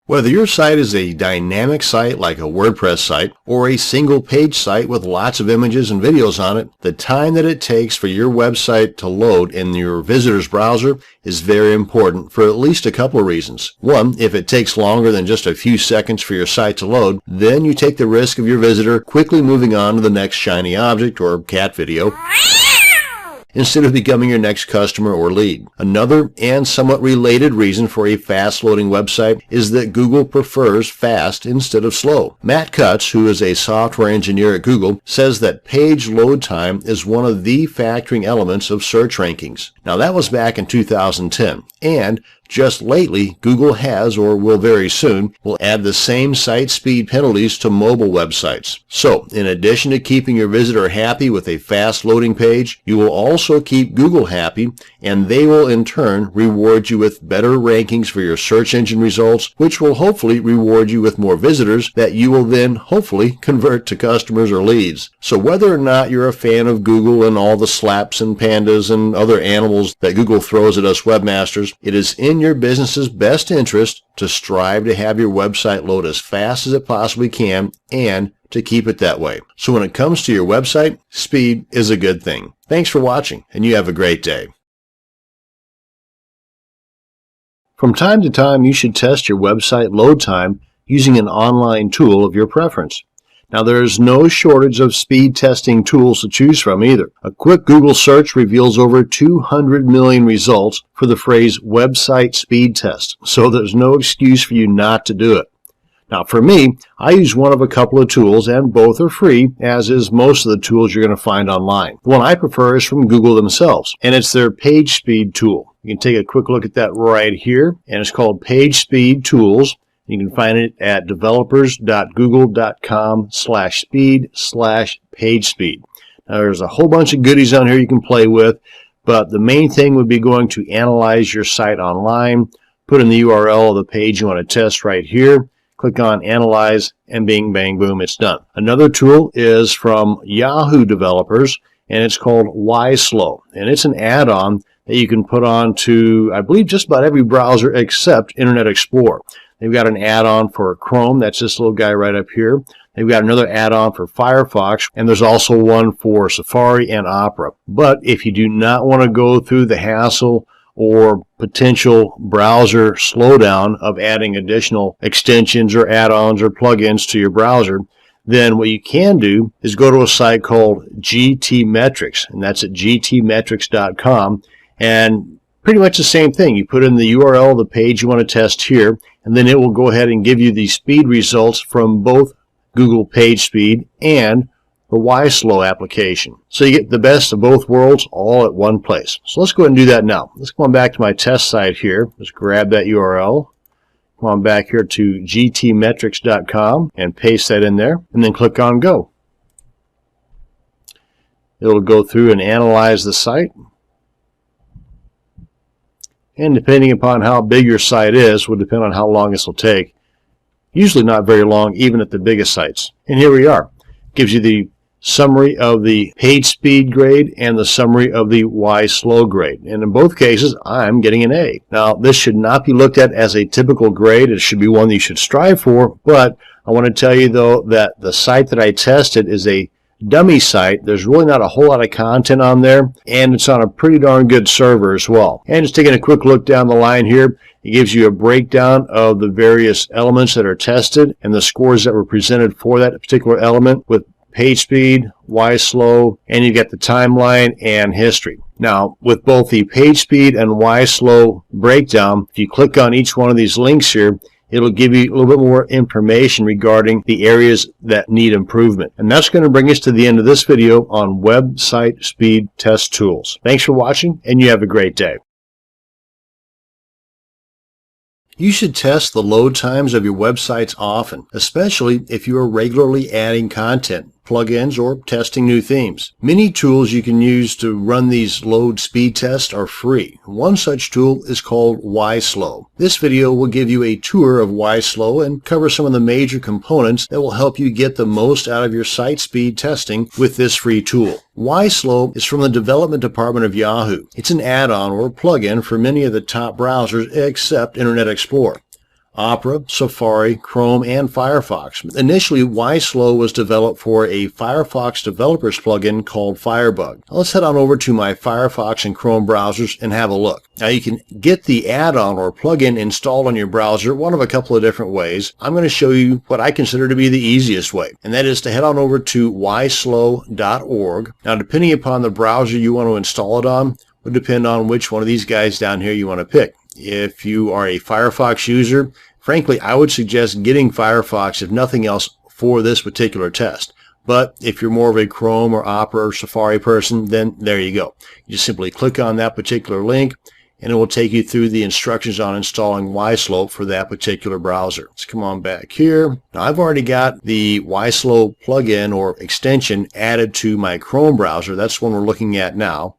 Whether your site is a dynamic site like a WordPress site or a single page site with lots of images and videos on it, the time that it takes for your website to load in your visitor's browser is very important for at least a couple of reasons. One, if it takes longer than just a few seconds for your site to load, then you take the risk of your visitor quickly moving on to the next shiny object or cat video instead of becoming your next customer or lead. Another and somewhat related reason for a fast-loading website is that Google prefers fast instead of slow. Matt Cutts, who is a software engineer at Google, says that page load time is one of the factoring elements of search rankings. Now that was back in 2010, and just lately, Google has, or will very soon, will add the same site speed penalties to mobile websites. So, in addition to keeping your visitor happy with a fast loading page, you will also keep Google happy, and they will in turn reward you with better rankings for your search engine results, which will hopefully reward you with more visitors that you will then hopefully convert to customers or leads. So whether or not you're a fan of Google and all the slaps and pandas and other animals that Google throws at us webmasters, it is in your business's best interest to strive to have your website load as fast as it possibly can and to keep it that way. So when it comes to your website, speed is a good thing. Thanks for watching, and you have a great day. From time to time, you should test your website load time using an online tool of your preference. Now, there is no shortage of speed testing tools to choose from either. A quick Google search reveals over 200 million results for the phrase website speed test, so there's no excuse for you not to do it. Now, for me, I use one of a couple of tools, and both are free, as is most of the tools you're going to find online. The one I prefer is from Google themselves, and it's their Page Speed tool. You can take a quick look at that right here, and it's called Page Speed Tools. You can find it at developers.google.com/speed/pagespeed. Now, there's a whole bunch of goodies on here you can play with, but the main thing would be going to analyze your site online, put in the URL of the page you want to test right here, click on Analyze, and bing, bang, boom, it's done. Another tool is from Yahoo developers, and it's called YSlow, and it's an add-on that you can put on to, I believe, just about every browser except Internet Explorer. They've got an add-on for Chrome, that's this little guy right up here. They've got another add-on for Firefox, and there's also one for Safari and Opera. But if you do not want to go through the hassle or potential browser slowdown of adding additional extensions or add-ons or plugins to your browser, then what you can do is go to a site called GTmetrix, and that's at gtmetrix.com, and pretty much the same thing. You put in the URL of the page you want to test here, and then it will go ahead and give you the speed results from both Google PageSpeed and the YSlow application. So you get the best of both worlds all at one place. So let's go ahead and do that now. Let's go on back to my test site here. Let's grab that URL. Come on back here to gtmetrix.com and paste that in there, and then click on Go. It'll go through and analyze the site. And depending upon how big your site is, will depend on how long this will take. Usually not very long, even at the biggest sites. And here we are. It gives you the summary of the page speed grade and the summary of the YSlow grade. And in both cases, I'm getting an A. Now, this should not be looked at as a typical grade. It should be one that you should strive for. But I want to tell you, though, that the site that I tested is a dummy site. There's really not a whole lot of content on there, and it's on a pretty darn good server as well. And just taking a quick look down the line here, it gives you a breakdown of the various elements that are tested and the scores that were presented for that particular element with page speed, YSlow, and you get the timeline and history. Now, with both the page speed and YSlow breakdown, if you click on each one of these links here, it'll give you a little bit more information regarding the areas that need improvement. And that's going to bring us to the end of this video on website speed test tools. Thanks for watching, and you have a great day. You should test the load times of your websites often, especially if you are regularly adding content, plugins, or testing new themes. Many tools you can use to run these load speed tests are free. One such tool is called YSlow. This video will give you a tour of YSlow and cover some of the major components that will help you get the most out of your site speed testing with this free tool. YSlow is from the development department of Yahoo. It's an add-on or plugin for many of the top browsers except Internet Explorer. Opera, Safari, Chrome, and Firefox. Initially, YSlow was developed for a Firefox developers plugin called Firebug. Now let's head on over to my Firefox and Chrome browsers and have a look. Now you can get the add-on or plugin installed on your browser one of a couple of different ways. I'm going to show you what I consider to be the easiest way, and that is to head on over to yslow.org. Now depending upon the browser you want to install it on, would depend on which one of these guys down here you want to pick. If you are a Firefox user, frankly, I would suggest getting Firefox if nothing else for this particular test. But if you're more of a Chrome or Opera or Safari person, then there you go. You just simply click on that particular link and it will take you through the instructions on installing YSlow for that particular browser. Let's come on back here. Now I've already got the YSlow plugin or extension added to my Chrome browser. That's one we're looking at now.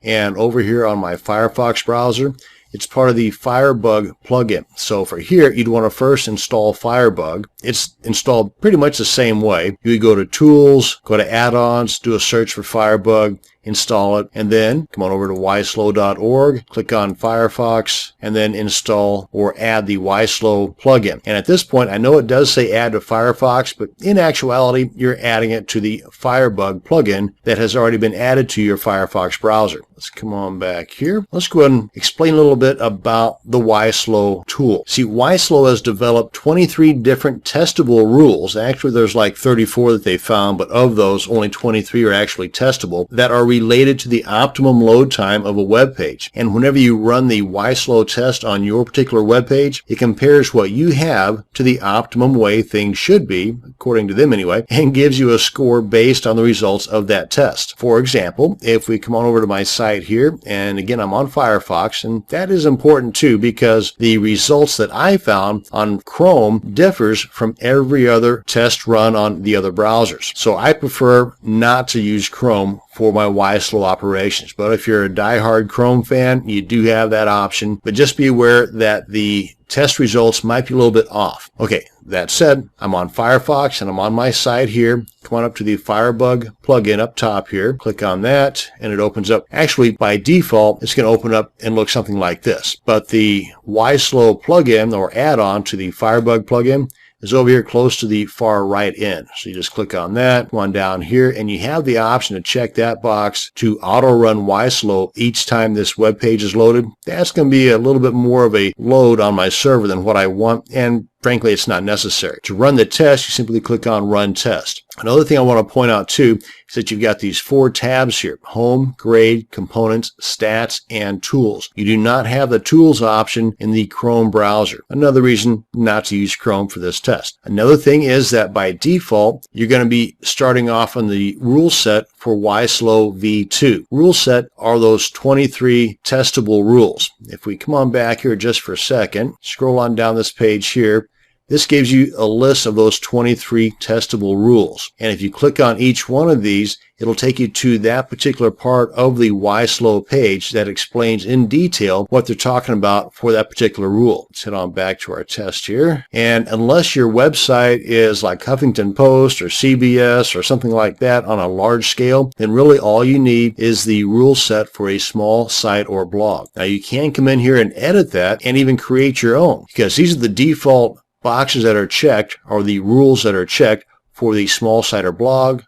And over here on my Firefox browser, it's part of the Firebug plugin. So for here, you'd want to first install Firebug. It's installed pretty much the same way. You would go to Tools, go to Add-ons, do a search for Firebug, install it, and then come on over to yslow.org, click on Firefox, and then install or add the YSlow plugin. And at this point, I know it does say add to Firefox, but in actuality, you're adding it to the Firebug plugin that has already been added to your Firefox browser. Let's come on back here. Let's go ahead and explain a little bit about the YSlow tool. See, YSlow has developed 23 different testable rules. Actually, there's like 34 that they found, but of those, only 23 are actually testable that are related to the optimum load time of a web page. And whenever you run the YSlow test on your particular web page, it compares what you have to the optimum way things should be, according to them anyway, and gives you a score based on the results of that test. For example, if we come on over to my site here, and again I'm on Firefox, and that is important too because the results that I found on Chrome differs from every other test run on the other browsers. So I prefer not to use Chrome for my YSlow operations. But if you're a diehard Chrome fan, you do have that option. But just be aware that the test results might be a little bit off. Okay, that said, I'm on Firefox and I'm on my site here. Come on up to the Firebug plugin up top here. Click on that and it opens up. Actually, by default, it's going to open up and look something like this. But the YSlow plugin or add-on to the Firebug plugin is over here close to the far right end. So you just click on that, come on down here, and you have the option to check that box to auto-run YSlow each time this web page is loaded. That's going to be a little bit more of a load on my server than what I want, and frankly, it's not necessary. To run the test, you simply click on Run Test. Another thing I want to point out too is that you've got these 4 tabs here: Home, Grade, Components, Stats, and Tools. You do not have the Tools option in the Chrome browser. Another reason not to use Chrome for this test. Another thing is that by default, you're going to be starting off on the rule set for YSlow v2. Rule set are those 23 testable rules. If we come on back here just for a second, scroll on down this page here, this gives you a list of those 23 testable rules. And if you click on each one of these, it'll take you to that particular part of the YSlow page that explains in detail what they're talking about for that particular rule. Let's head on back to our test here. And unless your website is like Huffington Post or CBS or something like that on a large scale, then really all you need is the rule set for a small site or blog. Now you can come in here and edit that and even create your own, because these are the default boxes that are checked, or the rules that are checked for the small site or blog,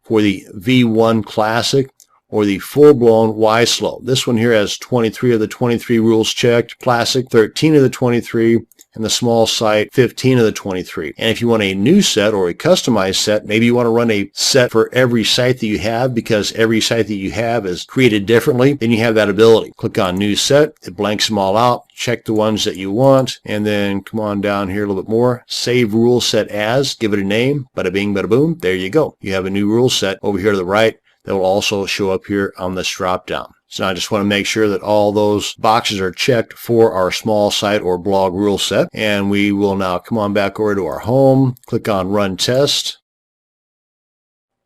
for the V1 Classic, or the full-blown YSlow. This one here has 23 of the 23 rules checked, Classic 13 of the 23, and the small site 15 of the 23. And if you want a new set or a customized set, maybe you want to run a set for every site that you have because every site that you have is created differently, then you have that ability. Click on New Set, it blanks them all out, check the ones that you want, and then come on down here a little bit more, save rule set as, give it a name, bada bing, bada boom, there you go. You have a new rule set over here to the right that will also show up here on this drop down. So I just want to make sure that all those boxes are checked for our small site or blog rule set. And we will now come on back over to our home, click on Run Test.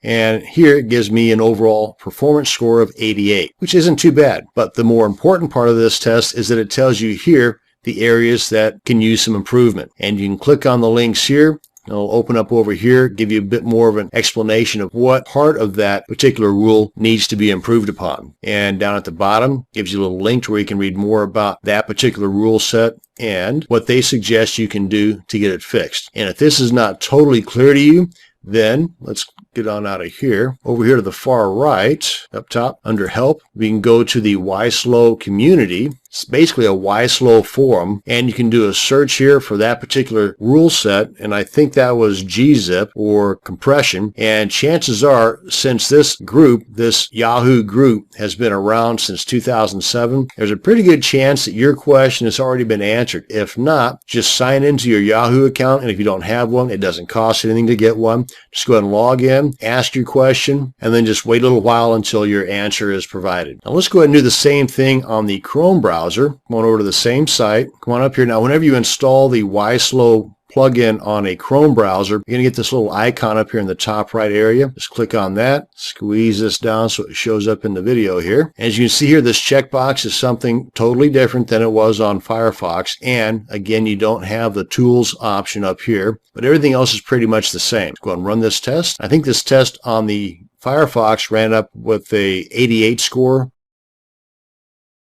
And here it gives me an overall performance score of 88, which isn't too bad. But the more important part of this test is that it tells you here the areas that can use some improvement. And you can click on the links here It'll open up over here, give you a bit more of an explanation of what part of that particular rule needs to be improved upon. And down at the bottom, gives you a little link to where you can read more about that particular rule set and what they suggest you can do to get it fixed. And if this is not totally clear to you, then let's get on out of here. Over here to the far right, up top, under Help, we can go to the YSlow community. It's basically a YSlow forum, and you can do a search here for that particular rule set, and I think that was gzip or compression. And chances are, since this group, this Yahoo group, has been around since 2007, there's a pretty good chance that your question has already been answered. If not, just sign into your Yahoo account, and if you don't have one, it doesn't cost anything to get one. Just go ahead and log in, ask your question, and then just wait a little while until your answer is provided. Now let's go ahead and do the same thing on the Chrome browser. Come on over to the same site. Come on up here. Now, whenever you install the YSlow plugin on a Chrome browser, you're going to get this little icon up here in the top right area. Just click on that, squeeze this down so it shows up in the video here. As you can see here, this checkbox is something totally different than it was on Firefox. And again, you don't have the tools option up here, but everything else is pretty much the same. Let's go ahead and run this test. I think this test on the Firefox ran up with a 88 score.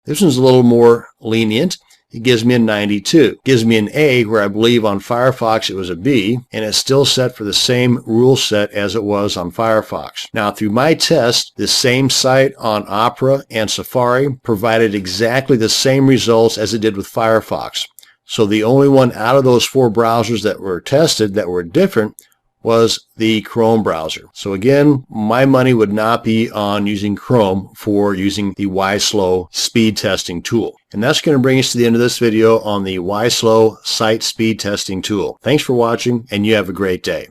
This one's a little more lenient. It gives me a 92. It gives me an A, where I believe on Firefox it was a B, and it's still set for the same rule set as it was on Firefox. Now, through my test, this same site on Opera and Safari provided exactly the same results as it did with Firefox. So the only one out of those 4 browsers that were tested that were different was the Chrome browser. So again, my money would not be on using Chrome for using the YSlow speed testing tool. And that's going to bring us to the end of this video on the YSlow site speed testing tool. Thanks for watching, and you have a great day.